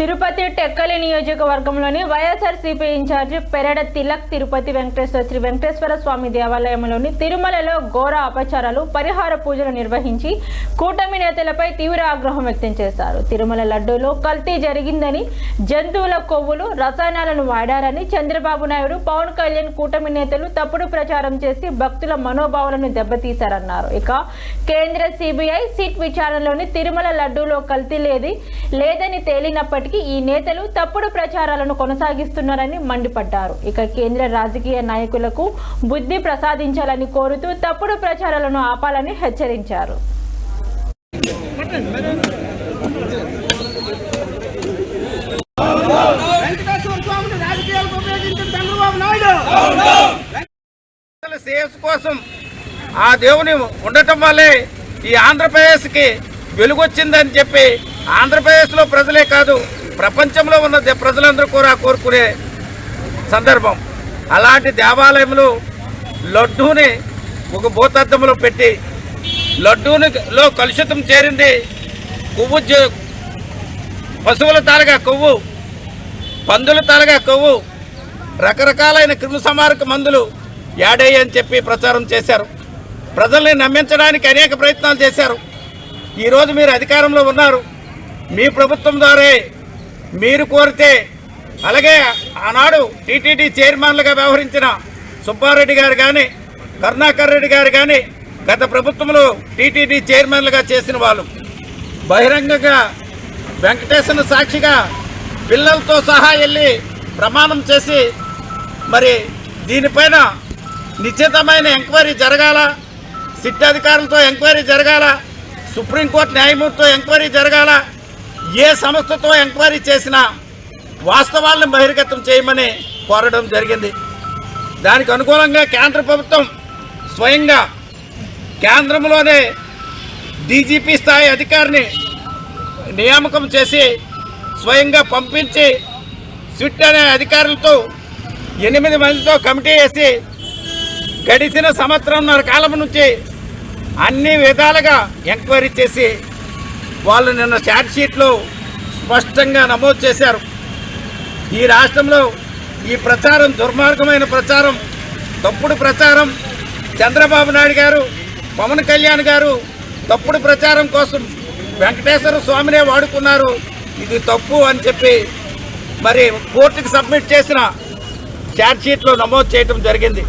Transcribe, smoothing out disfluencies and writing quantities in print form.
తిరుపతి టెక్కలి నియోజకవర్గంలోని వైఎస్ఆర్సీపీ ఇన్ఛార్జి పెరడ తిలక్ తిరుపతి శ్రీ వెంకటేశ్వర స్వామి దేవాలయంలోని తిరుమలలో ఘోర అపచారాలు పరిహార పూజలు నిర్వహించి కూటమి నేతలపై తీవ్ర ఆగ్రహం వ్యక్తం చేశారు. తిరుమల లడ్డూలో కల్తీ జరిగిందని, జంతువుల కొవ్వులు రసాయనాలను వాడారని చంద్రబాబు నాయుడు, పవన్ కళ్యాణ్ కూటమి నేతలు తప్పుడు ప్రచారం చేసి భక్తుల మనోభావాలను దెబ్బతీశారన్నారు. ఇక కేంద్ర సిబిఐ సిట్ విచారణలోని తిరుమల లడ్డూలో కల్తీ లేదని తేలినప్పటికీ ఈ నేతలు తప్పుడు ప్రచారాలను కొనసాగిస్తున్నారని మండిపడ్డారు. ఇక కేంద్ర రాజకీయ నాయకులకు బుద్ధి ప్రసాదించాలని కోరుతూ తప్పుడు ప్రచారాలను ఆపాలని హెచ్చరించారు. కోసం ఆ దేవుని ఉండటం వల్లే ఈ ఆంధ్రప్రదేశ్కి వెలుగొచ్చిందని చెప్పి ఆంధ్రప్రదేశ్లో ప్రజలే కాదు ప్రపంచంలో ఉన్న ప్రజలందరూ కూడా కోరుకునే సందర్భం. అలాంటి దేవాలయంలో లడ్డూని ఒక భూతద్దంలో పెట్టి లడ్డూనిలో కలుషితం చేరింది. కొవ్వు, పశువుల తాలగా కొవ్వు, పందుల తాలగా కొవ్వు, రకరకాలైన క్రిమి సంహారక మందులు యాడయ్యి అని చెప్పి ప్రచారం చేశారు. ప్రజల్ని నమ్మించడానికి అనేక ప్రయత్నాలు చేశారు. ఈరోజు మీరు అధికారంలో ఉన్నారు. మీ ప్రభుత్వం ద్వారా మీరు కోరితే, అలాగే ఆనాడు టీటీడీ చైర్మన్లుగా వ్యవహరించిన సుబ్బారెడ్డి గారు కానీ, కరుణాకర్ రెడ్డి గారు కానీ గత ప్రభుత్వంలో టీటీడీ చైర్మన్లుగా చేసిన వాళ్ళు బహిరంగంగా వెంకటేశ్వర సాక్షిగా పిల్లలతో సహా వెళ్ళి ప్రమాణం చేసి మరి దీనిపైన నిశ్చితమైన ఎంక్వైరీ జరగాల, సిట్ అధికారులతో ఎంక్వైరీ జరగాల, సుప్రీంకోర్టు న్యాయమూర్తితో ఎంక్వైరీ జరగాల, ఏ సంస్థతో ఎంక్వైరీ చేసినా వాస్తవాలను బహిర్గతం చేయమని కోరడం జరిగింది. దానికి అనుకూలంగా కేంద్ర ప్రభుత్వం స్వయంగా కేంద్రంలోనే డీజీపీ స్థాయి అధికారిని నియామకం చేసి స్వయంగా పంపించి సిట్ అనే అధికారులతో 8 మందితో కమిటీ వేసి గడిచిన సంవత్సరంన్నర కాలం నుంచి అన్ని విధాలుగా ఎంక్వైరీ చేసి వాళ్ళు నిన్న ఛార్జ్షీట్లో స్పష్టంగా నమోదు చేశారు. ఈ రాష్ట్రంలో ఈ ప్రచారం దుర్మార్గమైన ప్రచారం, తప్పుడు ప్రచారం, చంద్రబాబు నాయుడు గారు, పవన్ కళ్యాణ్ గారు తప్పుడు ప్రచారం కోసం వెంకటేశ్వర స్వామినే వాడుకున్నారు. ఇది తప్పు అని చెప్పి మరి కోర్టుకి సబ్మిట్ చేసిన ఛార్జ్షీట్లో నమోదు చేయడం జరిగింది.